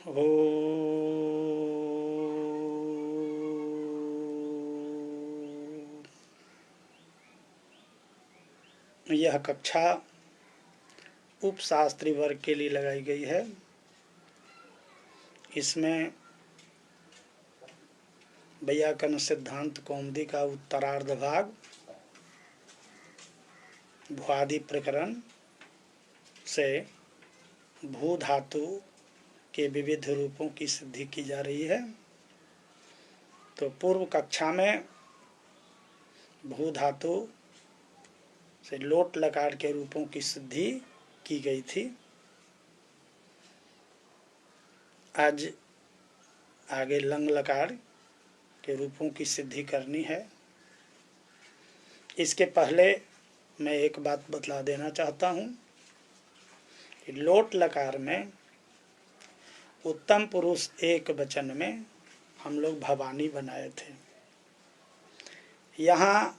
हो यह कक्षा उपशास्त्री वर्ग के लिए लगाई गई है। इसमें वैयाकरण सिद्धांत कौमुदी का उत्तरार्ध भाग, भुआदि प्रकरण से भू धातु के विविध रूपों की सिद्धि की जा रही है। तो पूर्व कक्षा में भू धातु से लोट लकार के रूपों की सिद्धि की गई थी। आज आगे लंग लकार के रूपों की सिद्धि करनी है। इसके पहले मैं एक बात बतला देना चाहता हूँ कि लोट लकार में उत्तम पुरुष एक वचन में हम लोग भवानी बनाए थे। यहाँ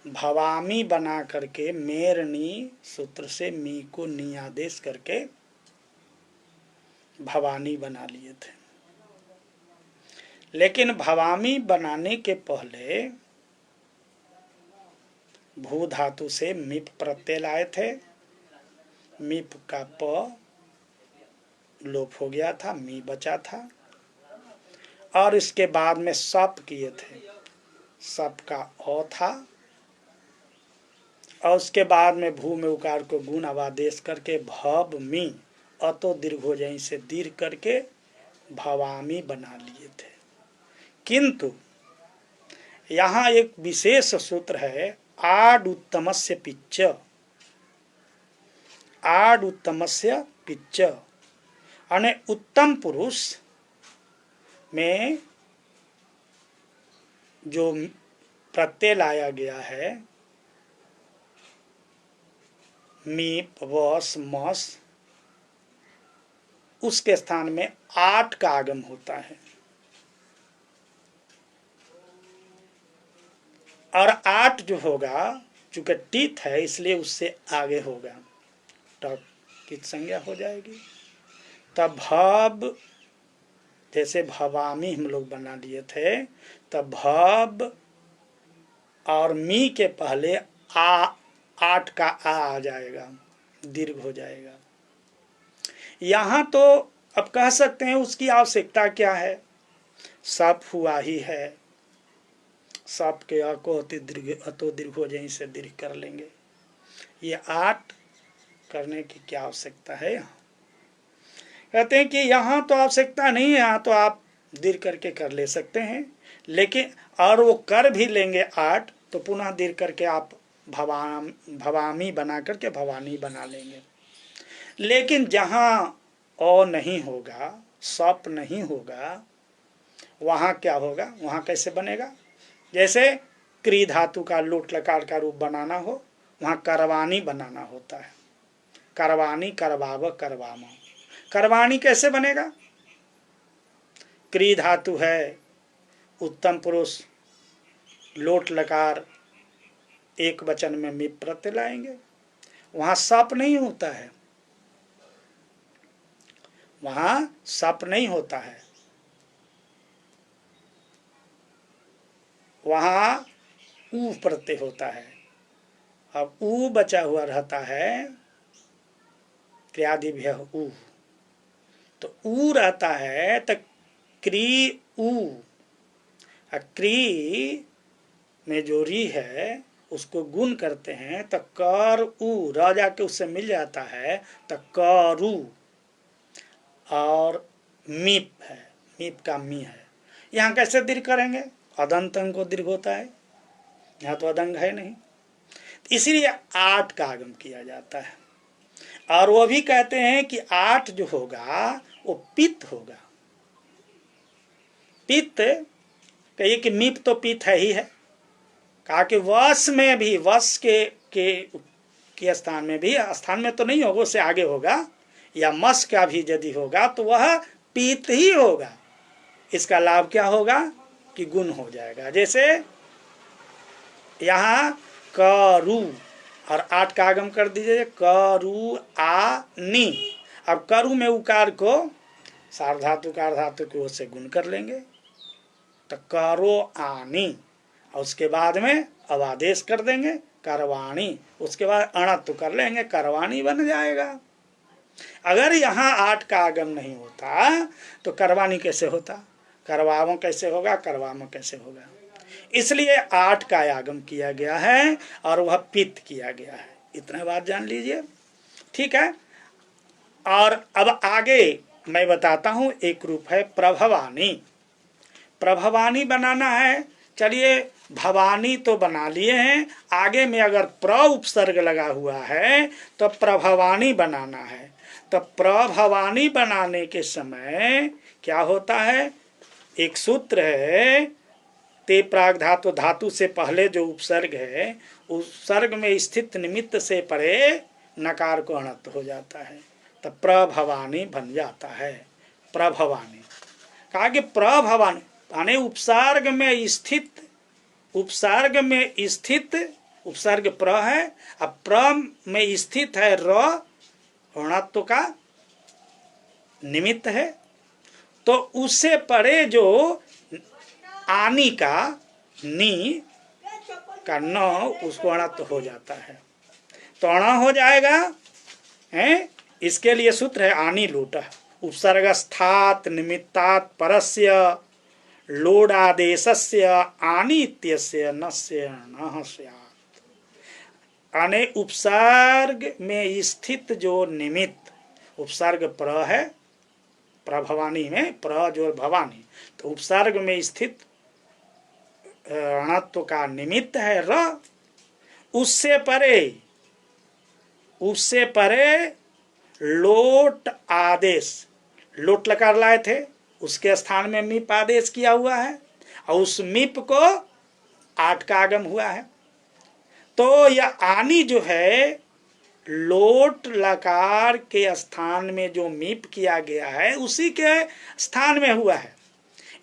भवामी बना करके मेरनी सूत्र से मी को नी आदेश करके भवानी बना लिए थे। लेकिन भवामी बनाने के पहले भू धातु से मिप प्रत्यय लाए थे। मिप का प लोप हो गया था, मी बचा था। और इसके बाद में सप किए थे, सप का अ था। और उसके बाद में भू में उकार को गुण अवादेश करके भव मी अतो दीर्घ हो जाए से दीर्घ करके भवामी बना लिए थे। किंतु यहाँ एक विशेष सूत्र है, आड उत्तमस्य पिच्च। आड उत्तमस्य पिच्च यानी उत्तम पुरुष में जो प्रत्यय लाया गया है, मीप वस मस, उसके स्थान में आठ का आगम होता है। और आठ जो होगा, चूंकि टीथ है इसलिए उससे आगे होगा, तब कित संज्ञा हो जाएगी। तब भव, जैसे भवामी हम लोग बना लिए थे, तब भव और मी के पहले आठ का आ जाएगा, दीर्घ हो जाएगा। यहाँ तो अब कह सकते हैं उसकी आवश्यकता क्या है, सप हुआ ही है, सप के अ को अतो दीर्घ हो जाए इसे दीर्घ कर लेंगे। ये आठ करने की क्या आवश्यकता है। यहाँ कहते हैं कि यहाँ तो आवश्यकता नहीं है, यहाँ तो आप दीर्घ करके कर ले सकते हैं। लेकिन और वो कर भी लेंगे आठ, तो पुनः दीर्घ करके आप भवामी बना करके भवानी बना लेंगे। लेकिन जहाँ अ नहीं होगा, सप नहीं होगा, वहाँ क्या होगा, वहाँ कैसे बनेगा। जैसे क्री धातु का लोट लकार का रूप बनाना हो, वहाँ करवानी बनाना होता है। करवानी, करवाव, करवामा। करवानी कैसे बनेगा, क्री धातु है, उत्तम पुरुष, लोट लकार एक वचन में मिप प्रत्यय लाएंगे, वहां सप नहीं होता है, वहां सप नहीं होता है, वहां ऊ प्रत्यय होता है। अब ऊ बचा हुआ रहता है, क्रियादिभ्य ऊ, तो ऊ रहता है तो क्री ऊ, क्री में जो री है उसको गुण करते हैं तो कर ऊ, र जाके उससे मिल जाता है तो करू। और मीप है, मीप का मी है, यहाँ कैसे दीर्घ करेंगे, अदंतंग को दीर्घ होता है, यहाँ तो अदंग है नहीं, इसीलिए आठ का आगम किया जाता है। और वो भी कहते हैं कि आठ जो होगा वो पित्त होगा। पित्त कहिए कि मीप तो पित्त है ही है, कहा कि वश में भी, वश के स्थान में भी, स्थान में तो नहीं होगा, उससे आगे होगा, या मस का भी यदि होगा तो वह पित्त ही होगा। इसका लाभ क्या होगा कि गुण हो जाएगा। जैसे यहाँ करू और आठ का आगम कर दीजिए, करू आ नी। अब करु में उकार को सार्वधातु का धातु की ओर से गुण कर लेंगे तो करो आनी, और उसके बाद में अब आदेश कर देंगे करवाणी, उसके बाद अणत्व कर लेंगे करवाणी बन जाएगा। अगर यहाँ 8 का आगम नहीं होता तो करवाणी कैसे होता, करवावो कैसे होगा, करवामो कैसे होगा। इसलिए 8 का आगम किया गया है और वह पित्त किया गया है। इतना बात जान लीजिए, ठीक है। और अब आगे मैं बताता हूं, एक रूप है प्रभवानी। प्रभवानी बनाना है, चलिए भवानी तो बना लिए हैं, आगे में अगर प्र उपसर्ग लगा हुआ है तो प्रभवानी बनाना है। तो प्रभवानी बनाने के समय क्या होता है, एक सूत्र है, ते प्राग धातु, धातु से पहले जो उपसर्ग है, उपसर्ग में स्थित निमित्त से परे नकार को अणत्व हो जाता है, तो प्रभवानी बन जाता है। प्रभवानी कहा कि प्रभवानी यानी उपसर्ग में स्थित, उपसर्ग में स्थित, उपसर्ग प्र है, अब प्र में स्थित है र, ऋणत्व का निमित्त है, तो उससे परे जो आनी का नी का न, उसको अणत्व हो जाता है, तो अण हो जाएगा है। इसके लिए सूत्र है आनी लूट, उपसर्गस्थात् निमित्तात् परस्य लोडादेशस्य आनीत्यस्य नस्य नः स्यात्। अने उपसर्ग में स्थित जो निमित्त, उपसर्ग प्र है, प्रभवानी में प्र जो भवानी, तो उपसर्ग में स्थित अणत्व का निमित्त है र, उससे परे लोट आदेश, लोट लकार लाए थे, उसके स्थान में मीप आदेश किया हुआ है और उस मीप को 8 का आगम हुआ है। तो यह आनी जो है लोट लकार के स्थान में जो मीप किया गया है उसी के स्थान में हुआ है,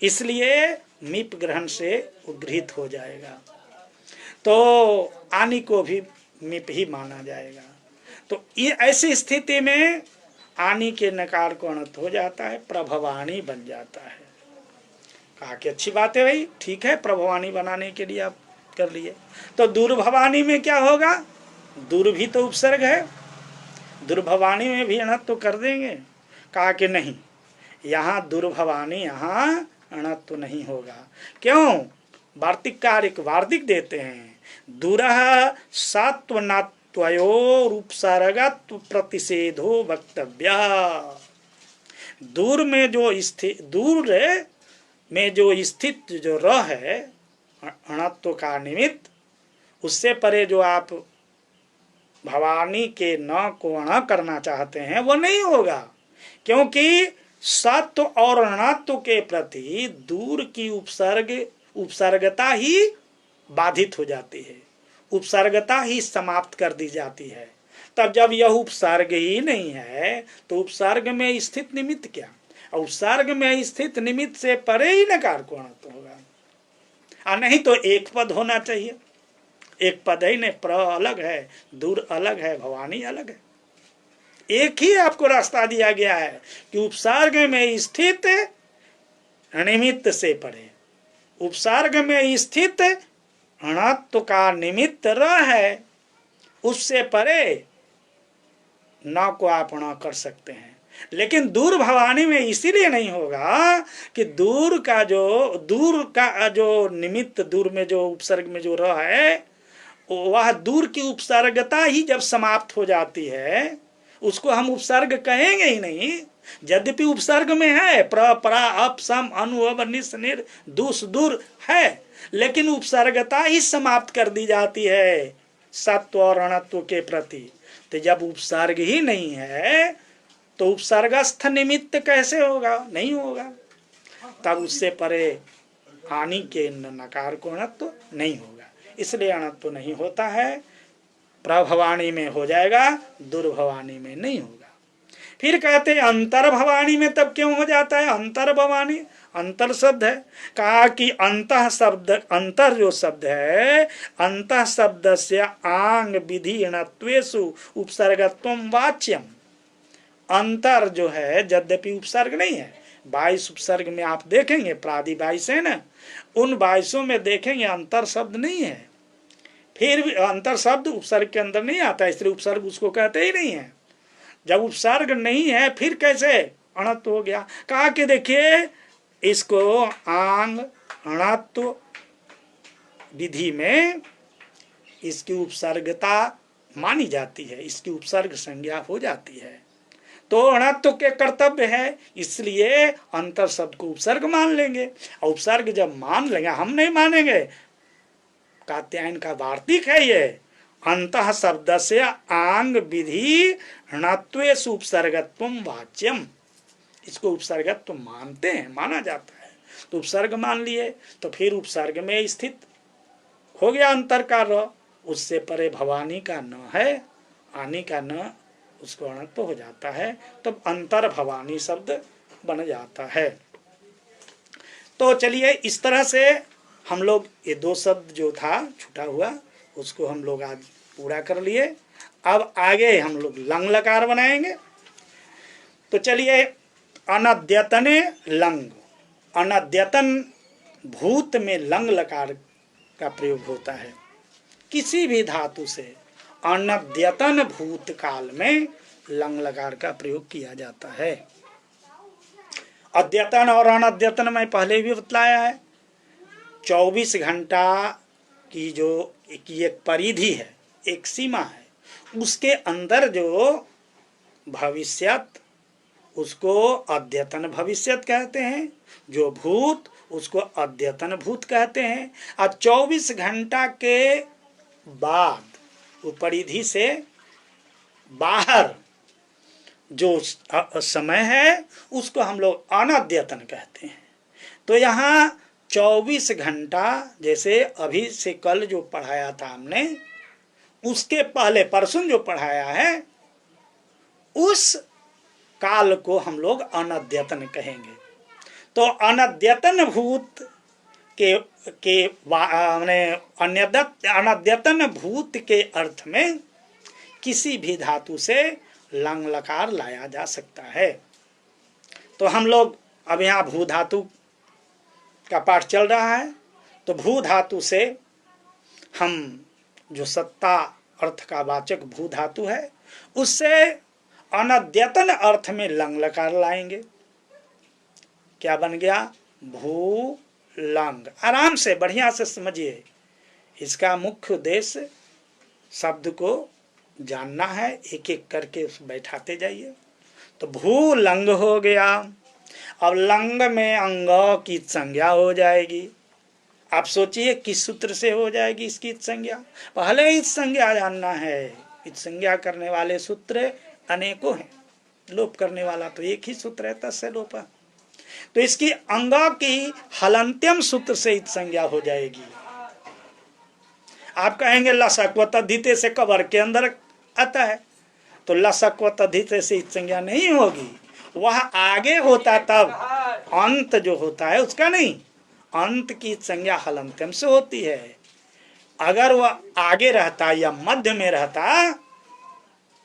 इसलिए मीप ग्रहण से उद्गृहित हो जाएगा, तो आनी को भी मीप ही माना जाएगा। तो ये ऐसी स्थिति में आनी के नकार को अणत्व हो जाता है, प्रभवानी बन जाता है। कहा कि अच्छी बात है भाई, ठीक है, प्रभवानी बनाने के लिए आप कर लिए। तो दुर्भवानी में क्या होगा, दुर भी तो उपसर्ग है, दुर्भवानी में भी अणत्व कर देंगे। कहा कि नहीं, यहाँ दुर्भवानी, यहाँ अणत्व नहीं होगा। क्यों, वार्तिक कार्य वार्तिक देते हैं, दुरः सत्वनात्वयोर उपसर्गत्व प्रतिषेधो वक्तव्य। दूर में जो स्थित, दूर में जो स्थित जो र है अणत्व का निमित्त, उससे परे जो आप भवानी के न को अण करना चाहते हैं वो नहीं होगा, क्योंकि सत्व और अणत्व के प्रति दूर की उपसर्गता ही बाधित हो जाती है, उपसर्गता ही समाप्त कर दी जाती है। तब जब यह उपसर्ग ही नहीं है तो उपसर्ग में स्थित निमित्त क्या, और उपसर्ग में स्थित निमित्त से परे ही नकार को अणत्व होगा। और नहीं तो एक पद होना चाहिए, एक पद ही नहीं, प्र अलग है, दूर अलग है, भवानी अलग है। एक ही आपको रास्ता दिया गया है कि उपसर्ग में स्थित निमित्त से परे, उपसर्ग में स्थित अणत्व का निमित्त र है, उससे परे न को आप अण कर सकते हैं। लेकिन दूर भवानी में इसीलिए नहीं होगा कि दूर का जो निमित्त, दूर में जो उपसर्ग में जो र है, वह दूर की उपसर्गता ही जब समाप्त हो जाती है उसको हम उपसर्ग कहेंगे ही नहीं। यद्यपि उपसर्ग में है प्र, परा, अप, सम, अनु, अब, निस, निर, दुस, दूर है, लेकिन उपसर्गता ही समाप्त कर दी जाती है सत्व और अणत्व के प्रति। तो जब उपसर्ग ही नहीं है तो उपसर्गस्थ निमित्त कैसे होगा, नहीं होगा। तब उससे परे आनी के नकार को अणत्व नहीं होगा, इसलिए अणत्व नहीं होता है। प्रभवानी में हो जाएगा, दुर्भवानी में नहीं होगा। फिर कहते हैं अंतर्भवानी में तब क्यों हो जाता है, अंतर्भवानी, अंतर शब्द है। कहा कि अंतः शब्द, अंतर जो शब्द है, अंतः शब्द से आंग विधि णत्वेषु उपसर्गत्वम वाच्यम, अंतर जो है यद्यपि उपसर्ग नहीं है, 22 उपसर्ग में आप देखेंगे प्रादि 22 है ना, उन 22 में देखेंगे अंतर शब्द नहीं है। फिर भी अंतर शब्द उपसर्ग के अंदर नहीं आता, इसलिए उपसर्ग उसको कहते ही नहीं है। जब उपसर्ग नहीं है फिर कैसे अणत्व हो गया? कहा कि देखिए इसको आंग अणत्व विधि में इसकी उपसर्गता मानी जाती है, इसकी उपसर्ग संज्ञा हो जाती है, तो अणत्व के कर्तव्य है, इसलिए अंतर शब्द को उपसर्ग मान लेंगे। और उपसर्ग जब मान लेंगे, हम नहीं मानेंगे, कात्यायन का वार्तिक है ये, अंतः शब्द से आंग विधि णत्वेषु उपसर्गत्वम वाच्यम, इसको उपसर्गत्व मानते हैं, माना जाता है। तो उपसर्ग मान लिए तो फिर उपसर्ग में स्थित हो गया अंतर का र, उससे परे भवानी का न है, आनी का न, उसको अणत्व हो जाता है, तब तो अंतर भवानी शब्द बन जाता है। तो चलिए इस तरह से हम लोग ये दो शब्द जो था छूटा हुआ उसको हम लोग आज पूरा कर लिए। अब आगे हम लोग लंग लकार बनाएंगे। तो चलिए अनद्यतने लंग, अनद्यतन भूत में लंग लकार का प्रयोग होता है। किसी भी धातु से अनद्यतन भूत काल में लंग लकार का प्रयोग किया जाता है। अद्यतन और अनद्यतन में पहले भी बतलाया है। 24 घंटा की जो एक परिधि है, एक सीमा है, उसके अंदर जो भविष्यत उसको अद्यतन भविष्यत कहते हैं, जो भूत उसको अद्यतन भूत कहते हैं। और 24 घंटा के बाद वो परिधि से बाहर जो समय है उसको हम लोग अनद्यतन कहते हैं। तो यहाँ 24 घंटा जैसे अभी से कल जो पढ़ाया था हमने, उसके पहले परसों जो पढ़ाया है उस काल को हम लोग अनद्यतन कहेंगे। तो अनद्यतन भूत के अनद्यतन भूत के अर्थ में किसी भी धातु से लंग लकार लाया जा सकता है। तो हम लोग अब यहाँ भू धातु का पाठ चल रहा है, तो भू धातु से हम जो सत्ता अर्थ का वाचक भू धातु है उससे अनद्यतन अर्थ में लंग लकार लाएंगे। क्या बन गया? भू लंग। आराम से बढ़िया से समझिए, इसका मुख्य उद्देश्य शब्द को जानना है, एक एक करके उस बैठाते जाइए। तो भू लंग हो गया। अब लंग में अंग की संज्ञा हो जाएगी। आप सोचिए किस सूत्र से हो जाएगी इसकी संज्ञा? पहले इस संज्ञा जानना है। इस संज्ञा करने वाले सूत्र अनेकों हैं, लोप करने वाला तो एक ही सूत्र है, तस्य लोप। तो इसकी अंग की हलंत्यम सूत्र से इत संज्ञा हो जाएगी। आप कहेंगे लसक व तद्धिते से कबर के अंदर आता है, तो लसक व तद्धिते से इत संज्ञा नहीं होगी, वह आगे होता तब, अंत जो होता है उसका नहीं, अंत की संज्ञा हलंत्यम से होती है। अगर वह आगे रहता या मध्य में रहता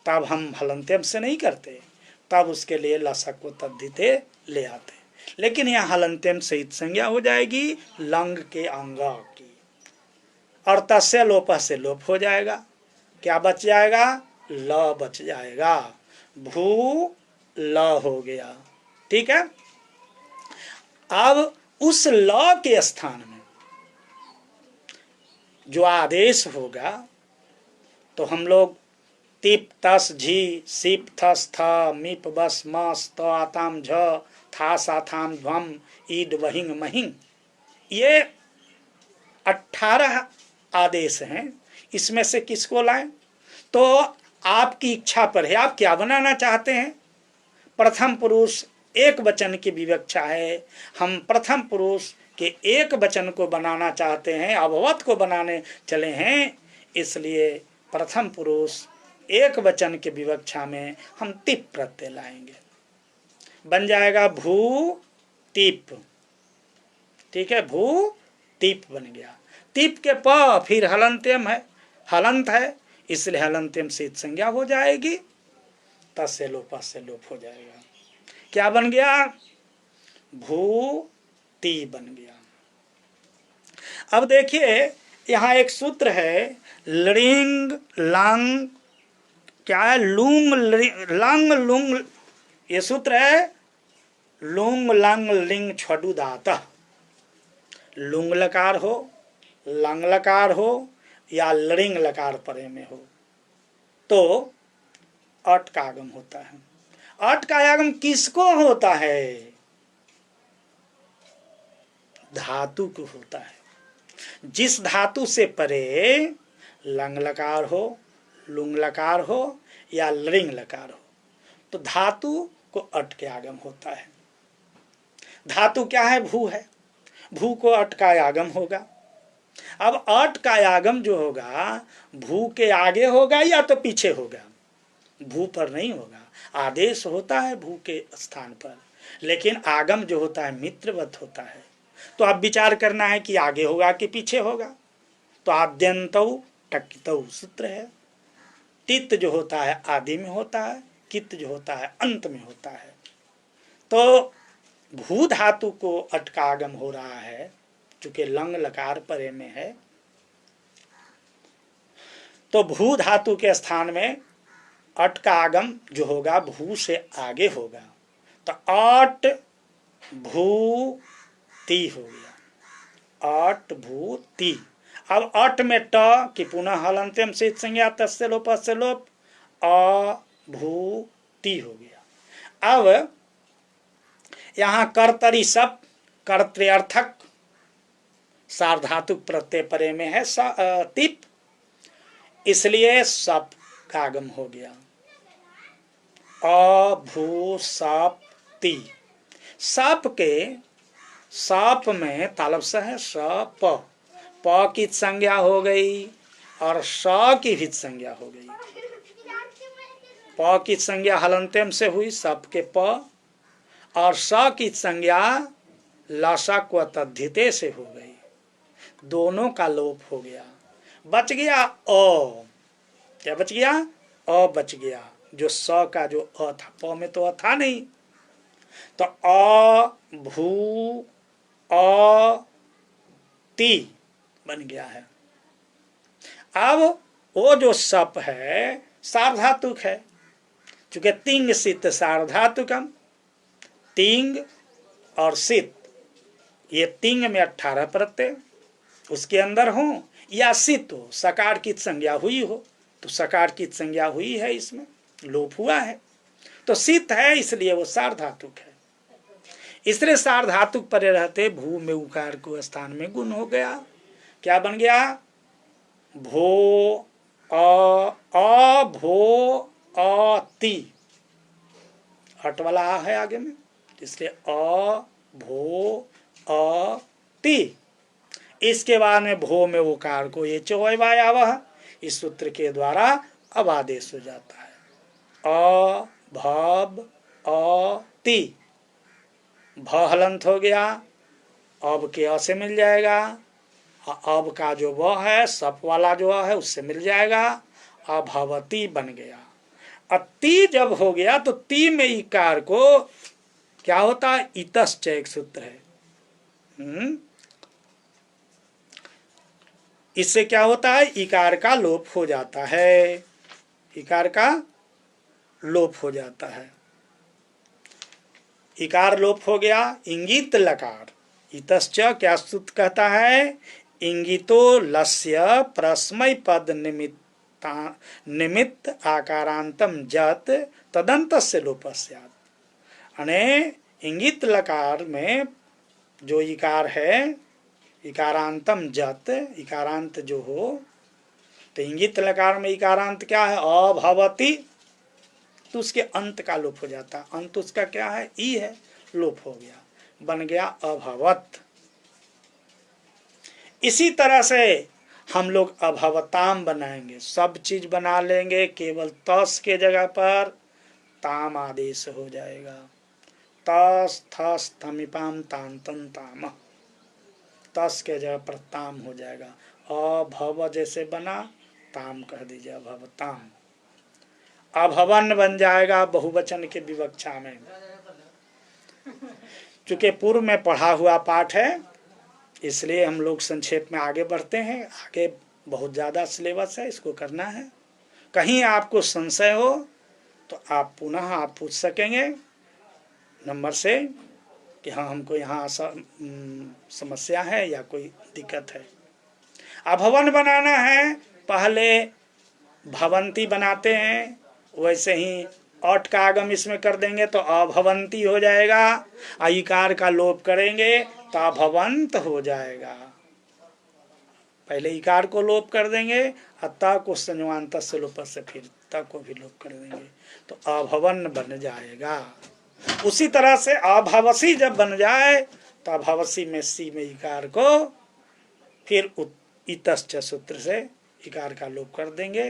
तब हम हलंत्यम से नहीं करते, तब उसके लिए लसक व तद्धिते ले आते। लेकिन यह हलंत्यम से इत संज्ञा हो जाएगी लंग के अंग की, और तस्य लोप से लोप हो जाएगा। क्या बच जाएगा? ल बच जाएगा। भू ल हो गया। ठीक है। अब उस ल के स्थान में जो आदेश होगा, तो हम लोग तिप तस झी सिप थस थ मिप बस मस त आताम झ था साथाम ध्वम ईड वहिंग महिंग, ये 18 आदेश हैं। इसमें से किसको लाएं? तो आपकी इच्छा पर है, आप क्या बनाना चाहते हैं। प्रथम पुरुष एक वचन की विवक्षा है, हम प्रथम पुरुष के एक वचन को बनाना चाहते हैं, अभवत को बनाने चले हैं, इसलिए प्रथम पुरुष एक वचन के विवक्षा में हम तिप प्रत्यय लाएंगे। बन जाएगा भू तिप। ठीक है, भू तिप बन गया। तिप के प फिर हलंत्यम है, हलंत है, इसलिए हलंत्यम से संज्ञा हो जाएगी। तस्य लोपस्य लोप हो जाएगा। क्या बन गया? भूति बन गया। अब देखिए यहाँ एक सूत्र है, लृंग लांग, क्या है? लुंग लंग लुंग, ये सूत्र है लुंग लंग लिंग छडु दाता। लुंग लकार हो, लंग लकार हो या लृंग लकार परे में हो तो अट का आगम होता है। अट का आगम किसको होता है? धातु को होता है। जिस धातु से परे लंग लकार हो, लुंग लकार हो या लृंग लकार हो तो धातु को अट के आगम होता है। धातु क्या है? भू है। भू को अट का आगम होगा। अब अट का आगम जो होगा भू के आगे होगा या तो पीछे होगा? भू पर नहीं होगा। आदेश होता है भू के स्थान पर, लेकिन आगम जो होता है मित्रवत होता है। तो अब विचार करना है कि आगे होगा कि पीछे होगा। तो आद्यंतौ टकितौ सूत्र है। टित जो होता है आदि में होता है, कित जो होता है अंत में होता है। तो भू धातु को अट का आगम हो रहा है, चूंकि लंग लकार परे में है तो भू धातु के स्थान में अट का आगम जो होगा भू से आगे होगा। तो अट भू ती हो गया। अट भू ती। अब अट में ट की पुनः हलंत्यम से संज्ञा तस्य लोपस्य लोप, अ भू ती हो गया। अब यहाँ कर्तरी सब कर्तृर्थक सार्वधातुक प्रत्यय परे में है तिप, इसलिए सप का आगम हो गया। अ भू सप ती। सप के सप में तालब स है सप, प की संज्ञा हो गई और स की भी संज्ञा हो गई। प की संज्ञा हलंत्यम से हुई सप के प, और स की संज्ञा लसक व तद्धिते से हो गई। दोनों का लोप हो गया। बच गया अ। क्या बच गया? अ बच गया। जो स का जो अ था, प में तो अ था नहीं, तो अ भू अ ती बन गया है। अब वो जो सप है सार्वधातुक है, चूंकि तिंग सित सार्वधातुकम, तिंग और सित ये तिंग में 18 प्रत्यय उसके अंदर हो या सित हो, सकार की संज्ञा हुई हो, तो सकार की संज्ञा हुई है, इसमें लोप हुआ है तो सित है, इसलिए वो सार्वधातुक है। इसलिए सार्वधातुक परे रहते भू में उकार को स्थान में गुण हो गया। क्या बन गया? भो अ भो अ ती। हट वाला आ है आगे में, इसलिए अ भो अ ती। इसके बाद में भो में उकार को ये चौवायावह, इस सूत्र के द्वारा अब आदेश हो जाता है। अ भब अ ती। भ हलंत हो गया, अब के अ से मिल जाएगा। अब का जो व है सप वाला जो है उससे मिल जाएगा। अभवती बन गया। अति जब हो गया तो ती में इकार को क्या होता है? इतश्च एक सूत्र है। इससे क्या होता है? इकार का लोप हो जाता है। इकार का लोप हो जाता है। इकार लोप हो गया। इंगित लकार इतश्च क्या सूत्र कहता है? इंगितो लस्य प्रस्मय पद निमित्त आकारांतम जत तदंतस्य लोपस्यात्। अने इंगित लकार में जो इकार है, इकारांतम जत, इकारांत जो हो, तो इंगित लकार में इकारांत क्या है? अभवती, तो उसके अंत का लोप हो जाता है। अंत उसका क्या है? ई है, लोप हो गया, बन गया अभवत। इसी तरह से हम लोग अभवताम बनाएंगे, सब चीज बना लेंगे, केवल तस के जगह पर ताम आदेश हो जाएगा। तस थस थमिपाम तांतन ताम, तस के जगह पर ताम हो जाएगा। अभव जैसे बना, ताम कह दीजिए, अभवताम। अभवन बन जाएगा बहुवचन के विवक्षा में। चूंकि पूर्व में पढ़ा हुआ पाठ है इसलिए हम लोग संक्षेप में आगे बढ़ते हैं। आगे बहुत ज़्यादा सिलेबस है, इसको करना है। कहीं आपको संशय हो तो आप पुनः आप पूछ सकेंगे नंबर से कि हाँ हमको यहाँ समस्या है या कोई दिक्कत है। अभवन बनाना है, पहले भवंती बनाते हैं, वैसे ही औट का आगम इसमें कर देंगे तो अभवंती हो जाएगा। इकार का लोप करेंगे तो अभवंत हो जाएगा। पहले इकार को लोप कर देंगे, अतः को संजवांत से लोप से फिर त को भी लोप कर देंगे तो अभवन बन जाएगा। उसी तरह से अभावसी जब बन जाए तो अभावसी में सी में इकार को फिर इतश्च सूत्र से इकार का लोप कर देंगे,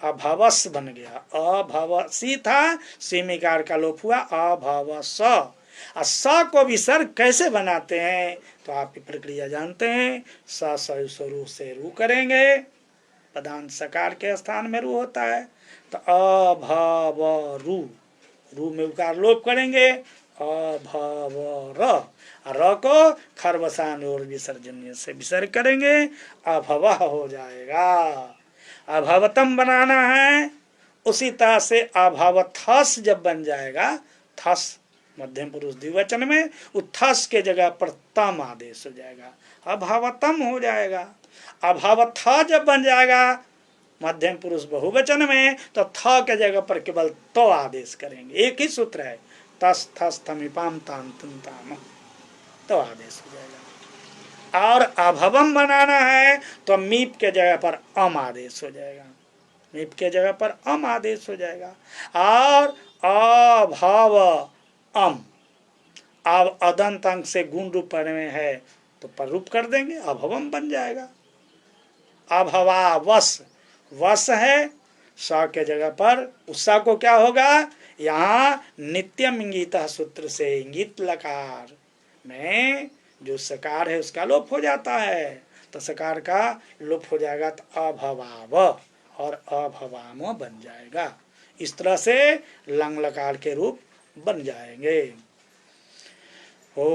अभावस बन गया। अभावसी था, सी में इकार का लोप हुआ अभावस। और स को भी सर कैसे बनाते हैं तो आप ये प्रक्रिया जानते हैं। स स्वरू से रू करेंगे, पदांत सकार के स्थान में रू होता है तो अभाव रू, रू में उकार लोप करेंगे अभाव र को खरबसान और विसर्जन से विसर्ग करेंगे, अभव हो जाएगा। अभवतम बनाना है, उसी तरह से अभवथस जब बन जाएगा, थस मध्यम पुरुष द्विवचन में, उथस के जगह पर तम आदेश हो जाएगा, अभावतम हो जाएगा। अभावथ जब बन जाएगा मध्यम पुरुष बहुवचन में तो थ के जगह पर केवल तो आदेश करेंगे। एक ही सूत्र है, तस थस थमिपाम ताम तुम ताम, तो आदेश हो जाएगा। और अभवम बनाना है तो मीप के जगह पर अम आदेश हो जाएगा, मीप के जगह पर अम आदेश हो जाएगा। और अभाव अम, अब अदंत अंक से गुण रूप में है तो पर रूप कर देंगे, अभवम बन जाएगा। अभवा वस, वस है, स के जगह पर उस को क्या होगा, यहाँ नित्यम इंगित सूत्र से इंगित लकार में जो सकार है उसका लोप हो जाता है तो सकार का लोप हो जाएगा तो अभवाव और अभवाम बन जाएगा। इस तरह से लंग लकार के रूप बन जाएंगे। ओ